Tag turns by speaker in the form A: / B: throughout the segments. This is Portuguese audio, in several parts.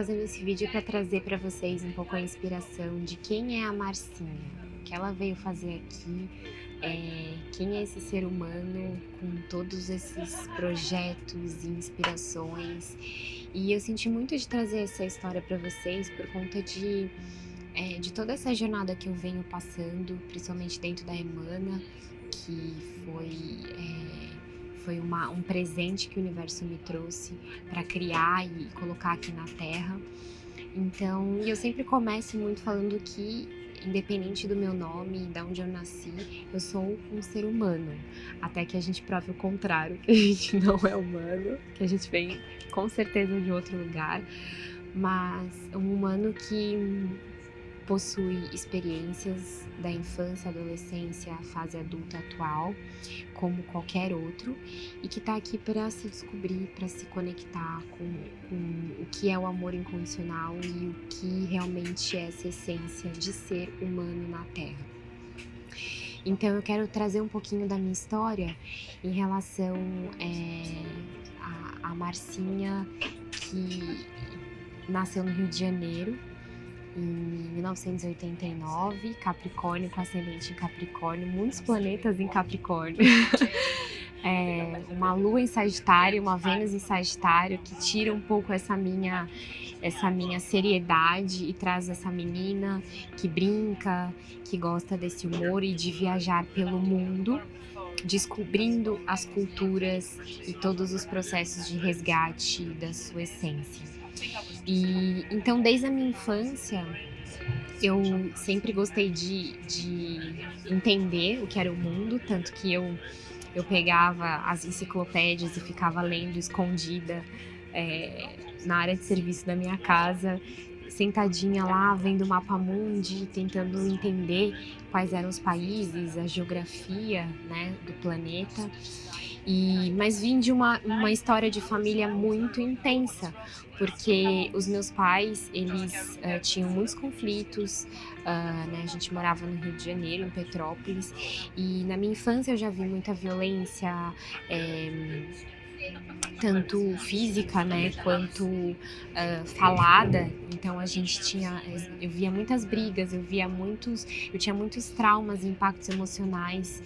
A: fazendo esse vídeo para trazer para vocês um pouco a inspiração de quem é a Marcinha, o que ela veio fazer aqui, quem é esse ser humano com todos esses projetos e inspirações. E eu senti muito de trazer essa história para vocês por conta de toda essa jornada que eu venho passando, principalmente dentro da Emana, que foi um presente que o universo me trouxe para criar e colocar aqui na Terra. Então, eu sempre começo muito falando que, independente do meu nome, de onde eu nasci, eu sou um ser humano. Até que a gente prove o contrário, que a gente não é humano, que a gente vem com certeza de outro lugar, mas um humano que possui experiências da infância, adolescência, fase adulta atual, como qualquer outro, e que está aqui para se descobrir, para se conectar com o que é o amor incondicional e o que realmente é essa essência de ser humano na Terra. Então eu quero trazer um pouquinho da minha história em relação a Marcinha, que nasceu no Rio de Janeiro, em 1989, Capricórnio, com ascendente em Capricórnio, muitos planetas em Capricórnio. Uma Lua em Sagitário, uma Vênus em Sagitário, que tira um pouco essa minha seriedade e traz essa menina que brinca, que gosta desse humor e de viajar pelo mundo, descobrindo as culturas e todos os processos de resgate da sua essência. E então, desde a minha infância, eu sempre gostei de entender o que era o mundo, tanto que eu pegava as enciclopédias e ficava lendo escondida na área de serviço da minha casa, sentadinha lá, vendo o mapa mundi, tentando entender quais eram os países, a geografia, né, do planeta. Mas vim de uma história de família muito intensa, porque os meus pais, eles tinham muitos conflitos, né? A gente morava no Rio de Janeiro, em Petrópolis, e na minha infância eu já vi muita violência, tanto física, né, quanto falada. Então eu via muitas brigas, eu tinha muitos traumas, impactos emocionais,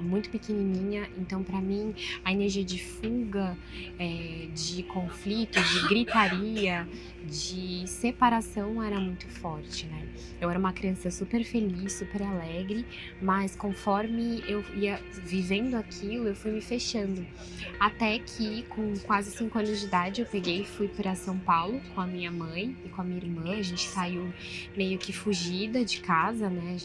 A: muito pequenininha. Então, para mim, a energia de fuga, de conflito, de gritaria, de separação era muito forte, né? Eu era uma criança super feliz, super alegre, mas conforme eu ia vivendo aquilo, eu fui me fechando. Até que, com quase 5 anos de idade, eu peguei e fui para São Paulo com a minha mãe e com a minha irmã. A gente saiu meio que fugida de casa, né?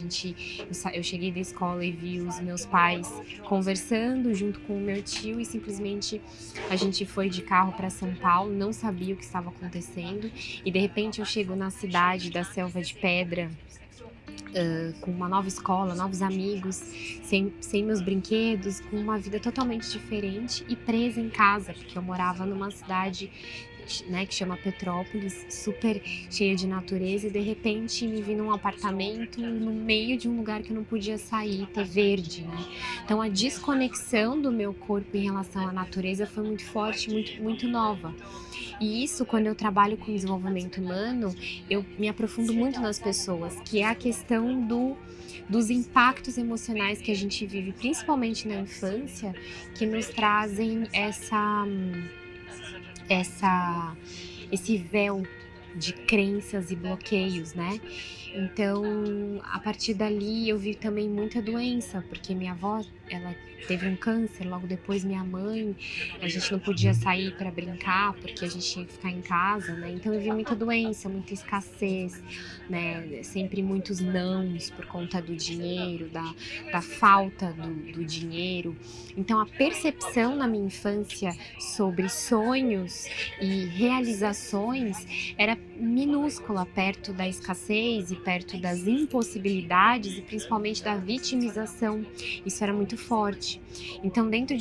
A: Eu cheguei da escola e vi os meus pais conversando junto com o meu tio e simplesmente a gente foi de carro para São Paulo, não sabia o que estava acontecendo e de repente eu chego na cidade da Selva de Pedra, com uma nova escola, novos amigos, sem meus brinquedos, com uma vida totalmente diferente e presa em casa, porque eu morava numa cidade, né, que chama Petrópolis, super cheia de natureza, e de repente me vi num apartamento no meio de um lugar que eu não podia sair, ter verde, né? Então a desconexão do meu corpo em relação à natureza foi muito forte, muito, muito nova. E isso, quando eu trabalho com desenvolvimento humano, eu me aprofundo muito nas pessoas, que é a questão dos impactos emocionais que a gente vive, principalmente na infância, que nos trazem esse véu de crenças e bloqueios, né? Então, a partir dali eu vi também muita doença, porque minha avó, ela teve um câncer, logo depois minha mãe, a gente não podia sair para brincar, porque a gente tinha que ficar em casa, né? Então eu vi muita doença, muita escassez, né? Sempre muitos nãos por conta do dinheiro, da falta do dinheiro. Então a percepção na minha infância sobre sonhos e realizações era minúscula perto da escassez e perto das impossibilidades e principalmente da vitimização. Isso era muito forte. Então, dentro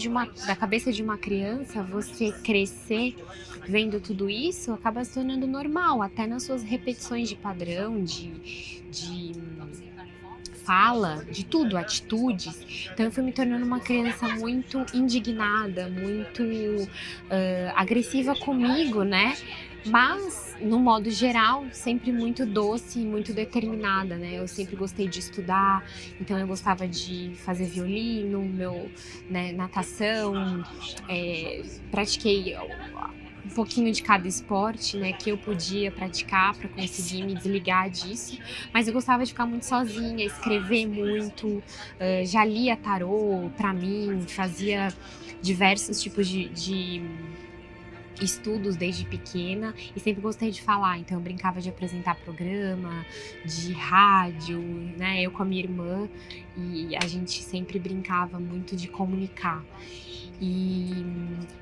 A: da cabeça de uma criança, você crescer vendo tudo isso acaba se tornando normal, até nas suas repetições de padrão, de fala, de tudo, atitudes. Então eu fui me tornando uma criança muito indignada, muito agressiva comigo, né? Mas, no modo geral, sempre muito doce e muito determinada, né? Eu sempre gostei de estudar, então eu gostava de fazer violino, né, natação, pratiquei um pouquinho de cada esporte, né, que eu podia praticar para conseguir me desligar disso, mas eu gostava de ficar muito sozinha, escrever muito, já lia tarô para mim, fazia diversos tipos de estudos desde pequena e sempre gostei de falar, então eu brincava de apresentar programa, de rádio, né, eu com a minha irmã, e a gente sempre brincava muito de comunicar. E,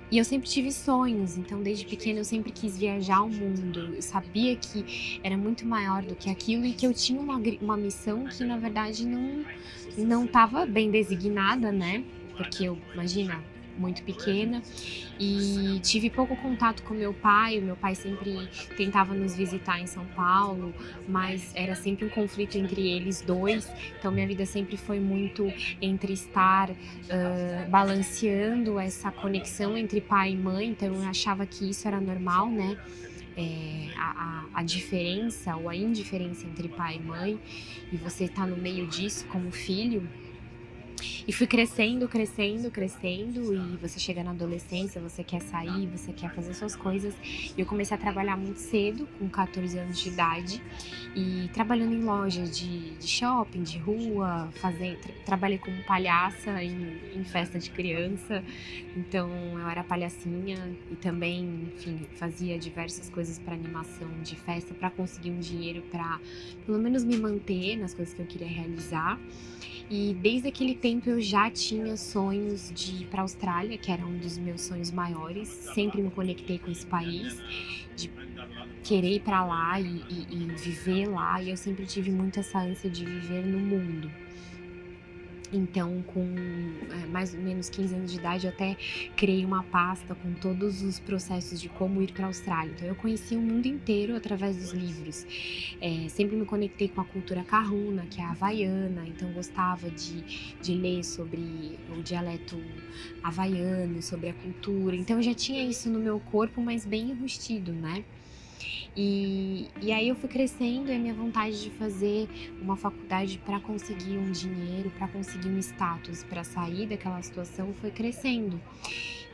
A: e eu sempre tive sonhos, então desde pequena eu sempre quis viajar ao mundo. Eu sabia que era muito maior do que aquilo e que eu tinha uma missão que na verdade não estava bem designada, né? Porque eu, imagina, muito pequena e tive pouco contato com meu pai. O meu pai sempre tentava nos visitar em São Paulo, mas era sempre um conflito entre eles dois. Então minha vida sempre foi muito entre estar balanceando essa conexão entre pai e mãe. Então eu achava que isso era normal, né? A diferença ou a indiferença entre pai e mãe, e você tá no meio disso como filho. E fui crescendo, crescendo, crescendo, e você chega na adolescência, você quer sair, você quer fazer suas coisas. E eu comecei a trabalhar muito cedo, com 14 anos de idade, e trabalhando em lojas de shopping, de rua, trabalhei como palhaça em festa de criança, então eu era palhacinha e também, enfim, fazia diversas coisas para animação de festa, para conseguir um dinheiro para pelo menos me manter nas coisas que eu queria realizar. E desde aquele tempo eu já tinha sonhos de ir para a Austrália, que era um dos meus sonhos maiores. Sempre me conectei com esse país, de querer ir para lá e viver lá. E eu sempre tive muito essa ânsia de viver no mundo. Então, com mais ou menos 15 anos de idade, eu até criei uma pasta com todos os processos de como ir para a Austrália. Então, eu conheci o mundo inteiro através dos livros. Sempre me conectei com a cultura kahuna, que é a havaiana, então gostava de ler sobre o dialeto havaiano, sobre a cultura. Então, eu já tinha isso no meu corpo, mas bem enrustido, né? E aí eu fui crescendo e a minha vontade de fazer uma faculdade para conseguir um dinheiro, para conseguir um status, para sair daquela situação foi crescendo.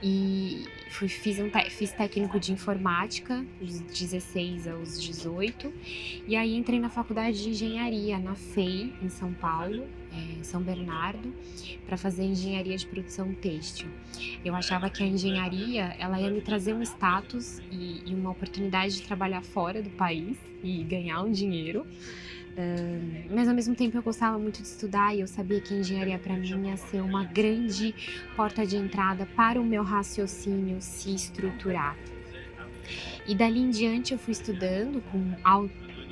A: E fiz técnico de informática dos 16 aos 18, e aí entrei na faculdade de engenharia na FEI, em São Paulo, São Bernardo, para fazer engenharia de produção têxtil. Eu achava que a engenharia ela ia me trazer um status e uma oportunidade de trabalhar fora do país e ganhar um dinheiro. Mas ao mesmo tempo eu gostava muito de estudar e eu sabia que a engenharia para mim ia ser uma grande porta de entrada para o meu raciocínio se estruturar. E dali em diante eu fui estudando com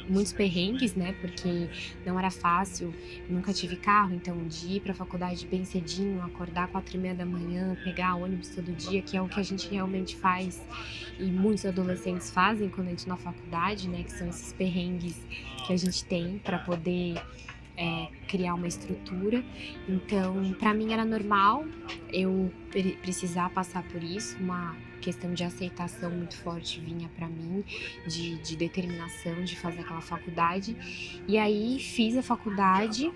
A: muitos perrengues, né? Porque não era fácil, nunca tive carro, então de ir para a faculdade bem cedinho, acordar 4h30 da manhã, pegar ônibus todo dia, que é o que a gente realmente faz e muitos adolescentes fazem quando entram na faculdade, né? Que são esses perrengues que a gente tem para poder criar uma estrutura. Então, para mim era normal eu precisar passar por isso, uma questão de aceitação muito forte vinha para mim, de determinação de fazer aquela faculdade. E aí fiz a faculdade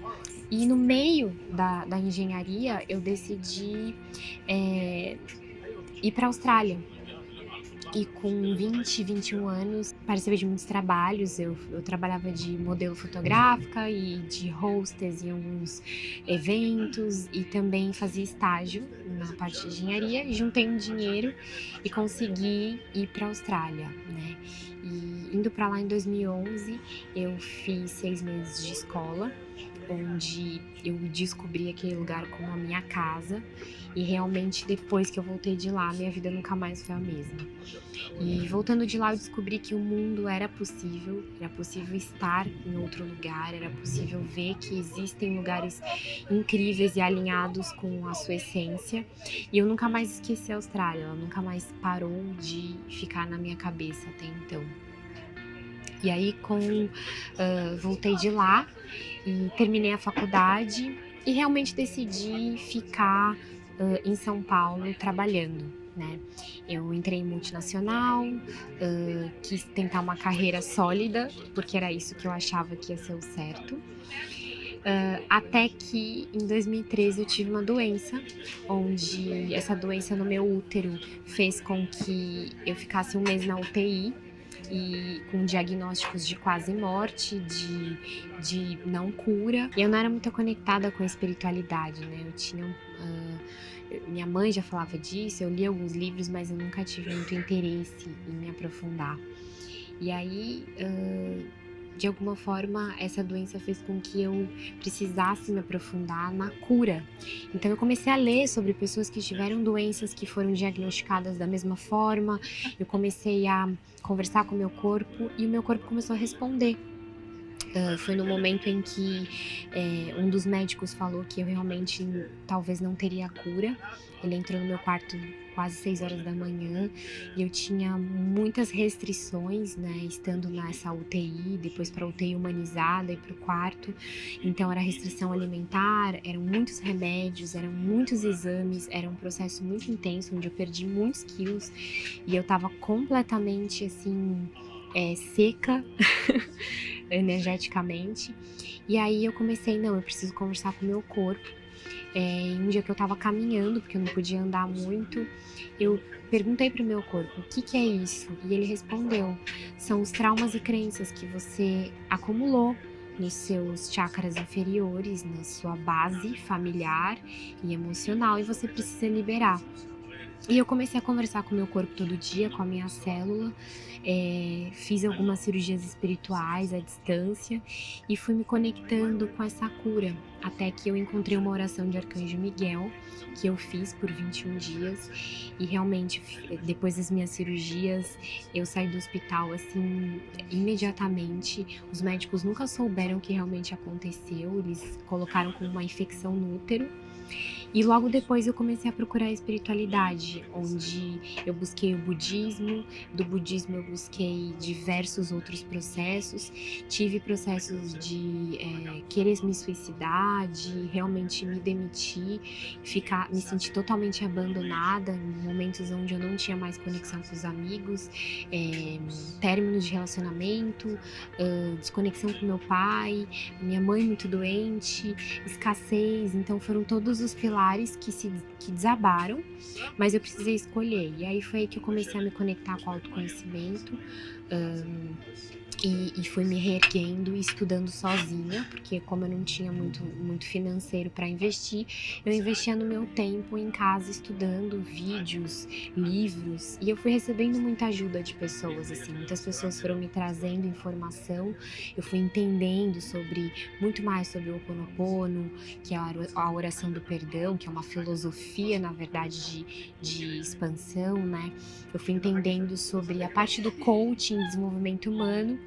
A: e no meio da engenharia eu decidi ir para a Austrália. E com 20, 21 anos, participei de muitos trabalhos. Eu trabalhava de modelo fotográfica e de hostess em alguns eventos e também fazia estágio na parte de engenharia. Juntei um dinheiro e consegui ir para a Austrália, né? E indo para lá em 2011, eu fiz 6 meses de escola, onde eu descobri aquele lugar como a minha casa. E realmente, depois que eu voltei de lá, minha vida nunca mais foi a mesma. E voltando de lá, eu descobri que o mundo era possível estar em outro lugar, era possível ver que existem lugares incríveis e alinhados com a sua essência. E eu nunca mais esqueci a Austrália, ela nunca mais parou de ficar na minha cabeça até então. E aí, voltei de lá e terminei a faculdade e realmente decidi ficar em São Paulo trabalhando, né? Eu entrei em multinacional, quis tentar uma carreira sólida, porque era isso que eu achava que ia ser o certo. Até que em 2013 eu tive uma doença, onde essa doença no meu útero fez com que eu ficasse um mês na UTI e com diagnósticos de quase morte, de não cura. E eu não era muito conectada com a espiritualidade, né? Minha mãe já falava disso, eu li alguns livros, mas eu nunca tive muito interesse em me aprofundar. E aí, de alguma forma, essa doença fez com que eu precisasse me aprofundar na cura. Então, eu comecei a ler sobre pessoas que tiveram doenças que foram diagnosticadas da mesma forma. Eu comecei a conversar com o meu corpo e o meu corpo começou a responder. Foi no momento em que um dos médicos falou que eu realmente talvez não teria cura. Ele entrou no meu quarto quase 6 horas da manhã e eu tinha muitas restrições, né, estando nessa UTI, depois para UTI humanizada e para o quarto. Então era restrição alimentar, eram muitos remédios, eram muitos exames, era um processo muito intenso onde eu perdi muitos quilos e eu estava completamente assim seca energeticamente. E aí eu comecei, não, eu preciso conversar com o meu corpo. Um dia que eu tava caminhando, porque eu não podia andar muito, eu perguntei pro meu corpo, o que que é isso? E ele respondeu, são os traumas e crenças que você acumulou nos seus chakras inferiores, na sua base familiar e emocional, e você precisa liberar. E eu comecei a conversar com o meu corpo todo dia, com a minha célula, fiz algumas cirurgias espirituais à distância e fui me conectando com essa cura, até que eu encontrei uma oração de Arcanjo Miguel, que eu fiz por 21 dias e realmente, depois das minhas cirurgias, eu saí do hospital assim, imediatamente. Os médicos nunca souberam o que realmente aconteceu, eles colocaram como uma infecção no útero. E logo depois eu comecei a procurar a espiritualidade, onde eu busquei o budismo, do budismo eu busquei diversos outros processos, tive processos de querer me suicidar, de realmente me demitir, me sentir totalmente abandonada, em momentos onde eu não tinha mais conexão com os amigos, términos de relacionamento, desconexão com meu pai, minha mãe muito doente, escassez, então foram todos os pilares que desabaram, mas eu precisei escolher. E aí foi aí que eu comecei a me conectar com o autoconhecimento. E fui me reerguendo e estudando sozinha, porque como eu não tinha muito financeiro para investir, eu investia no meu tempo em casa estudando vídeos, livros, e eu fui recebendo muita ajuda de pessoas, assim, muitas pessoas foram me trazendo informação, eu fui entendendo muito mais sobre o Ho Oponopono, que é a oração do perdão, que é uma filosofia, na verdade, de expansão, né? Eu fui entendendo sobre a parte do coaching, desenvolvimento humano,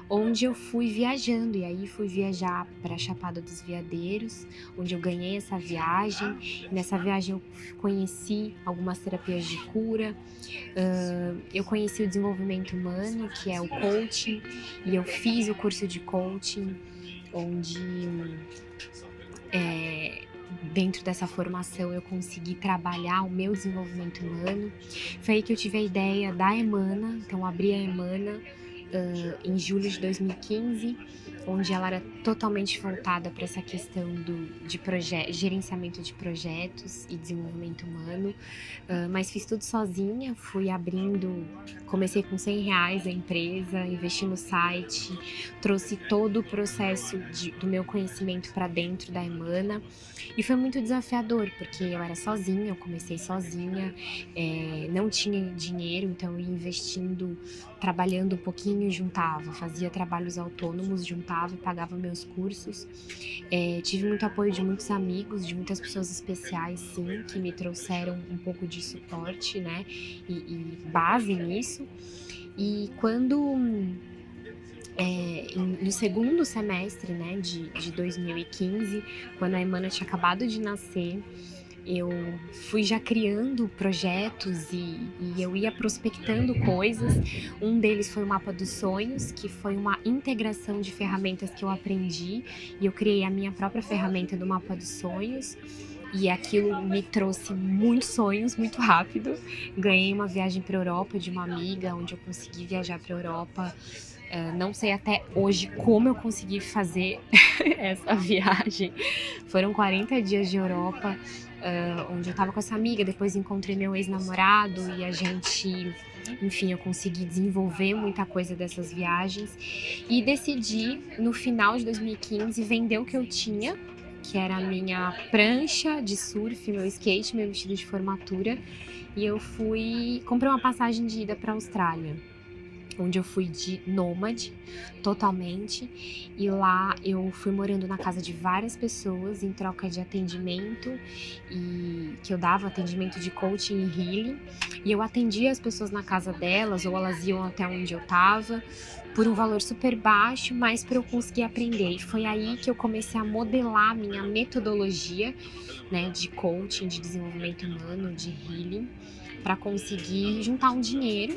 A: onde eu fui viajando, e aí fui viajar para a Chapada dos Veadeiros, onde eu ganhei essa viagem. Nessa viagem eu conheci algumas terapias de cura, eu conheci o desenvolvimento humano, que é o coaching, e eu fiz o curso de coaching, onde dentro dessa formação eu consegui trabalhar o meu desenvolvimento humano. Foi aí que eu tive a ideia da Emana, então abri a Emana em julho de 2015, onde ela era totalmente voltada para essa questão de gerenciamento de projetos e desenvolvimento humano, mas fiz tudo sozinha, fui abrindo, comecei com R$100 a empresa, investi no site, trouxe todo o processo do meu conhecimento para dentro da Emana, e foi muito desafiador, porque eu era sozinha, eu comecei sozinha, não tinha dinheiro, então eu ia investindo, trabalhando um pouquinho, juntava, fazia trabalhos autônomos, juntava e pagava meus cursos. Tive muito apoio de muitos amigos, de muitas pessoas especiais, sim, que me trouxeram um pouco de suporte, né, e base nisso. E quando no segundo semestre, né, de 2015, quando a Emana tinha acabado de nascer, eu fui já criando projetos e eu ia prospectando coisas. Um deles foi o Mapa dos Sonhos, que foi uma integração de ferramentas que eu aprendi, e eu criei a minha própria ferramenta do Mapa dos Sonhos. E aquilo me trouxe muitos sonhos muito rápido. Ganhei uma viagem para a Europa de uma amiga, onde eu consegui viajar para a Europa. Não sei até hoje como eu consegui fazer essa viagem. Foram 40 dias de Europa, onde eu estava com essa amiga, depois encontrei meu ex-namorado e a gente, enfim, eu consegui desenvolver muita coisa dessas viagens e decidi, no final de 2015, vender o que eu tinha, que era a minha prancha de surf, meu skate, meu vestido de formatura, e eu comprei uma passagem de ida para a Austrália, onde eu fui de nômade totalmente, e lá eu fui morando na casa de várias pessoas em troca de atendimento, e que eu dava atendimento de coaching e healing, e eu atendia as pessoas na casa delas, ou elas iam até onde eu estava, por um valor super baixo, mas para eu conseguir aprender. E foi aí que eu comecei a modelar a minha metodologia, né, de coaching, de desenvolvimento humano, de healing, para conseguir juntar um dinheiro.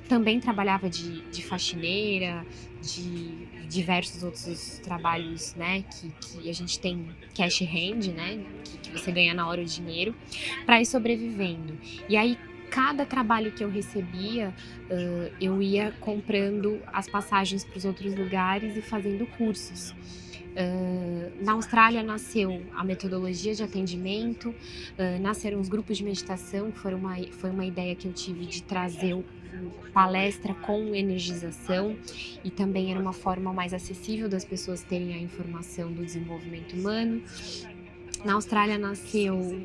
A: Também trabalhava de faxineira, de diversos outros trabalhos, né, que a gente tem cash hand, né, que você ganha na hora o dinheiro, para ir sobrevivendo. E aí, cada trabalho que eu recebia, eu ia comprando as passagens para os outros lugares e fazendo cursos. Na Austrália nasceu a metodologia de atendimento, nasceram os grupos de meditação, que foi uma ideia que eu tive de trazer palestra com energização, e também era uma forma mais acessível das pessoas terem a informação do desenvolvimento humano. Na Austrália nasceu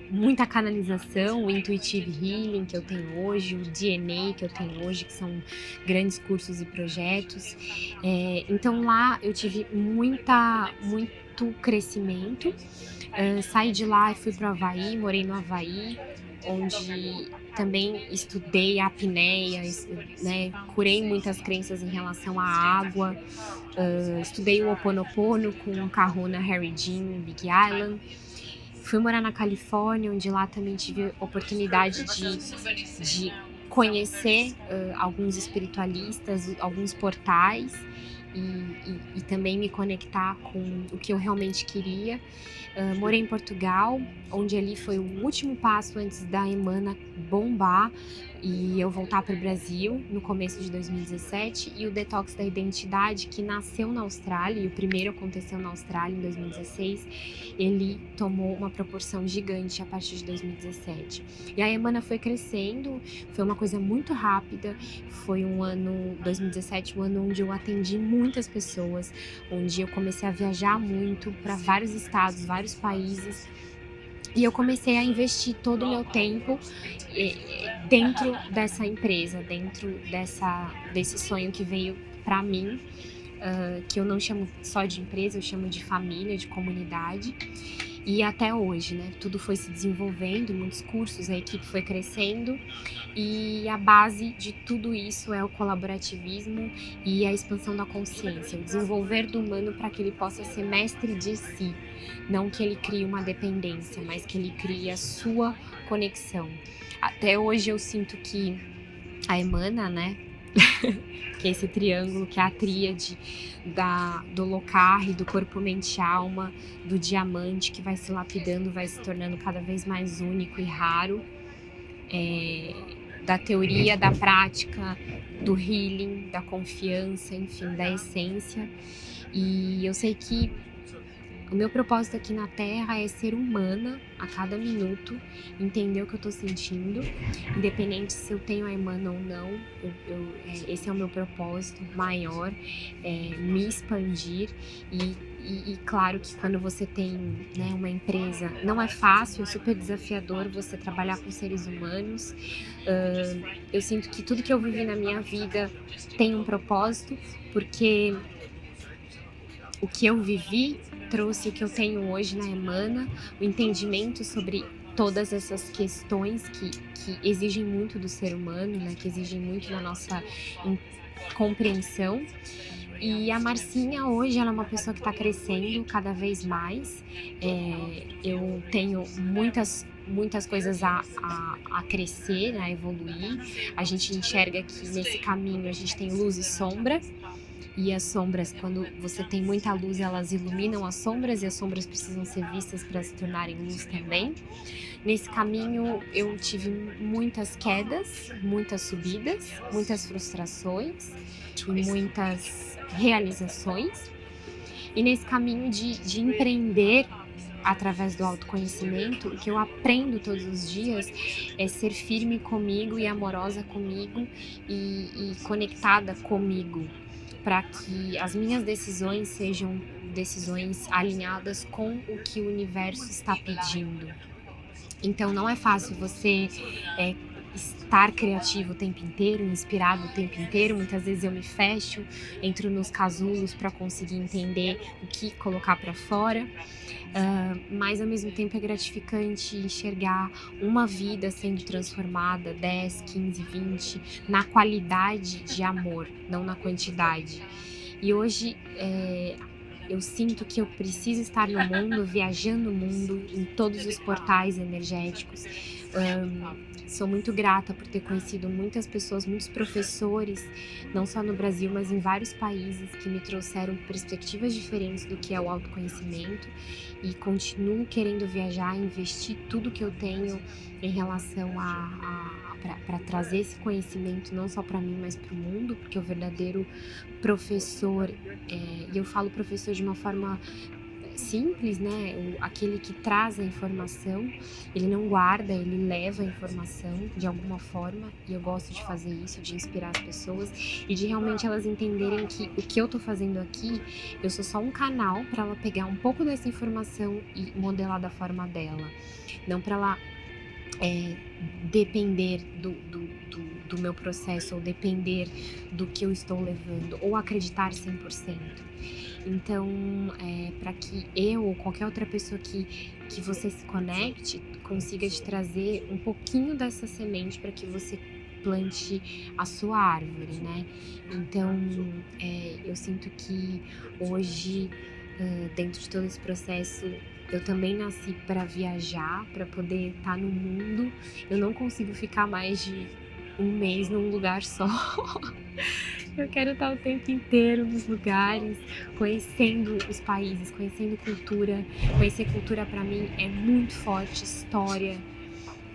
A: muita canalização, o Intuitive Healing que eu tenho hoje, o DNA que eu tenho hoje, que são grandes cursos e projetos. Então lá eu tive muito crescimento. Saí de lá e fui para o Havaí, morei no Havaí, onde também estudei a apneia, né, curei muitas crenças em relação à água, estudei o Ho Oponopono com o Kahuna Harry Jean em Big Island. Fui morar na Califórnia, onde lá também tive oportunidade de conhecer alguns espiritualistas, alguns portais, e também me conectar com o que eu realmente queria. Morei em Portugal, onde ali foi o último passo antes da Emana bombar e eu voltar para o Brasil no começo de 2017, e o Detox da Identidade, que nasceu na Austrália, e o primeiro aconteceu na Austrália em 2016, ele tomou uma proporção gigante a partir de 2017. E a Emana foi crescendo, foi uma coisa muito rápida, foi 2017, um ano onde eu atendi muitas pessoas, onde eu comecei a viajar muito para vários estados, vários países, e eu comecei a investir todo o meu tempo dentro dessa empresa, dentro desse sonho que veio para mim, que eu não chamo só de empresa, eu chamo de família, de comunidade. E até hoje, né? Tudo foi se desenvolvendo, muitos cursos, a equipe foi crescendo, e a base de tudo isso é o colaborativismo e a expansão da consciência, o desenvolver do humano para que ele possa ser mestre de si, não que ele crie uma dependência, mas que ele crie a sua conexão. Até hoje eu sinto que a Emana, né? Que é esse triângulo, que é a tríade do Locar, do corpo, mente e alma, do diamante, que vai se lapidando, vai se tornando cada vez mais único e raro, da teoria, da prática, do healing, da confiança, enfim, da essência. E eu sei que o meu propósito aqui na Terra é ser humana a cada minuto, entender o que eu tô sentindo, independente se eu tenho a Emana ou não. Esse é o meu propósito maior, me expandir. E claro que quando você tem, né, uma empresa, não é fácil, é super desafiador você trabalhar com seres humanos. Eu sinto que tudo que eu vivi na minha vida tem um propósito, porque o que eu vivi trouxe o que eu tenho hoje na Emana, o entendimento sobre todas essas questões que exigem muito do ser humano, né, que exigem muito da nossa compreensão. E a Marcinha hoje ela é uma pessoa que está crescendo cada vez mais. Eu tenho muitas coisas a crescer, né, a evoluir. A gente enxerga que nesse caminho a gente tem luz e sombra. E as sombras, quando você tem muita luz, elas iluminam as sombras e as sombras precisam ser vistas para se tornarem luz também. Nesse caminho eu tive muitas quedas, muitas subidas, muitas frustrações e muitas realizações. E nesse caminho de empreender através do autoconhecimento, o que eu aprendo todos os dias é ser firme comigo e amorosa comigo e conectada comigo, para que as minhas decisões sejam decisões alinhadas com o que o universo está pedindo. Então não é fácil você estar criativo o tempo inteiro, inspirado o tempo inteiro. Muitas vezes eu me fecho, entro nos casulos para conseguir entender o que colocar para fora. Mas ao mesmo tempo é gratificante enxergar uma vida sendo transformada, 10, 15, 20, na qualidade de amor, não na quantidade. E hoje eu sinto que eu preciso estar no mundo, viajando o mundo, em todos os portais energéticos. Sou muito grata por ter conhecido muitas pessoas, muitos professores, não só no Brasil, mas em vários países, que me trouxeram perspectivas diferentes do que é o autoconhecimento, e continuo querendo viajar, investir tudo que eu tenho em relação para trazer esse conhecimento não só para mim, mas para o mundo, porque o verdadeiro professor, e eu falo professor de uma forma simples, né? Aquele que traz a informação, ele não guarda, ele leva a informação de alguma forma, e eu gosto de fazer isso, de inspirar as pessoas e de realmente elas entenderem que o que eu tô fazendo aqui, eu sou só um canal para ela pegar um pouco dessa informação e modelar da forma dela, não para ela depender do meu processo, ou depender do que eu estou levando, ou acreditar 100%. Então, para que eu ou qualquer outra pessoa que você se conecte, consiga te trazer um pouquinho dessa semente para que você plante a sua árvore, né? Então, eu sinto que hoje, dentro de todo esse processo, eu também nasci para viajar, para poder estar no mundo. Eu não consigo ficar mais de um mês num lugar só. Eu quero estar o tempo inteiro nos lugares, conhecendo os países, conhecendo cultura. Conhecer cultura para mim é muito forte, história.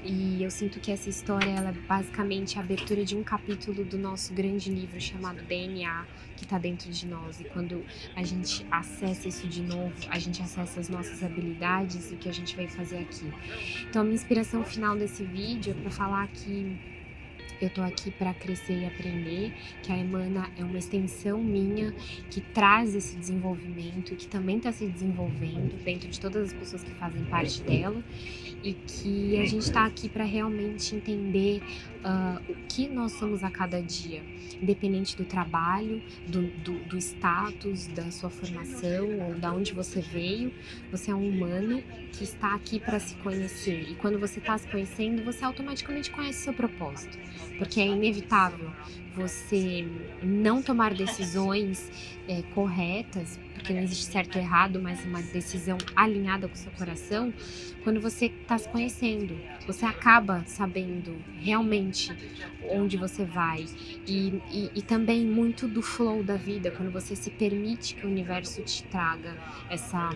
A: E eu sinto que essa história, ela é basicamente a abertura de um capítulo do nosso grande livro chamado DNA, que está dentro de nós. E quando a gente acessa isso de novo, a gente acessa as nossas habilidades e o que a gente vai fazer aqui. Então a minha inspiração final desse vídeo é para falar que eu tô aqui para crescer e aprender, que a Emana é uma extensão minha, que traz esse desenvolvimento, que também está se desenvolvendo dentro de todas as pessoas que fazem parte dela, e que a gente está aqui para realmente entender o que nós somos a cada dia, independente do trabalho, do status, da sua formação ou da onde você veio. Você é um humano que está aqui para se conhecer, e quando você está se conhecendo, você automaticamente conhece o seu propósito, porque é inevitável você não tomar decisões corretas, porque não existe certo ou errado, mas uma decisão alinhada com o seu coração. Quando você está se conhecendo, você acaba sabendo realmente onde você vai, e também muito do flow da vida, quando você se permite que o universo te traga essa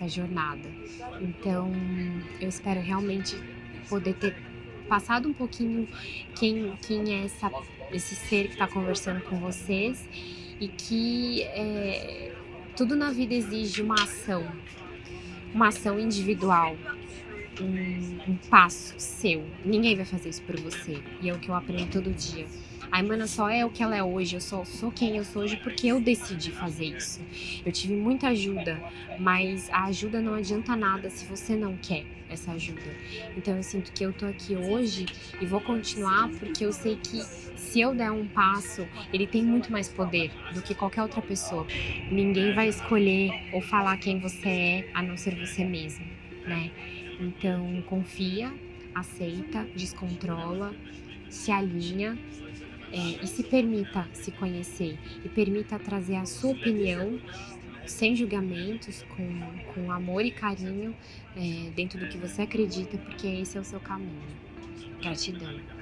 A: jornada. Então, eu espero realmente poder ter passado um pouquinho quem é esse ser que está conversando com vocês, e que tudo na vida exige uma ação individual, um passo seu. Ninguém vai fazer isso por você, e é o que eu aprendo todo dia. A Emana só é o que ela é hoje, eu só sou quem eu sou hoje porque eu decidi fazer isso. Eu tive muita ajuda, mas a ajuda não adianta nada se você não quer essa ajuda. Então eu sinto que eu tô aqui hoje e vou continuar, porque eu sei que se eu der um passo, ele tem muito mais poder do que qualquer outra pessoa. Ninguém vai escolher ou falar quem você é, a não ser você mesmo, né? Então confia, aceita, descontrola, se alinha, e se permita se conhecer e permita trazer a sua opinião sem julgamentos, com amor e carinho, dentro do que você acredita, porque esse é o seu caminho. Gratidão.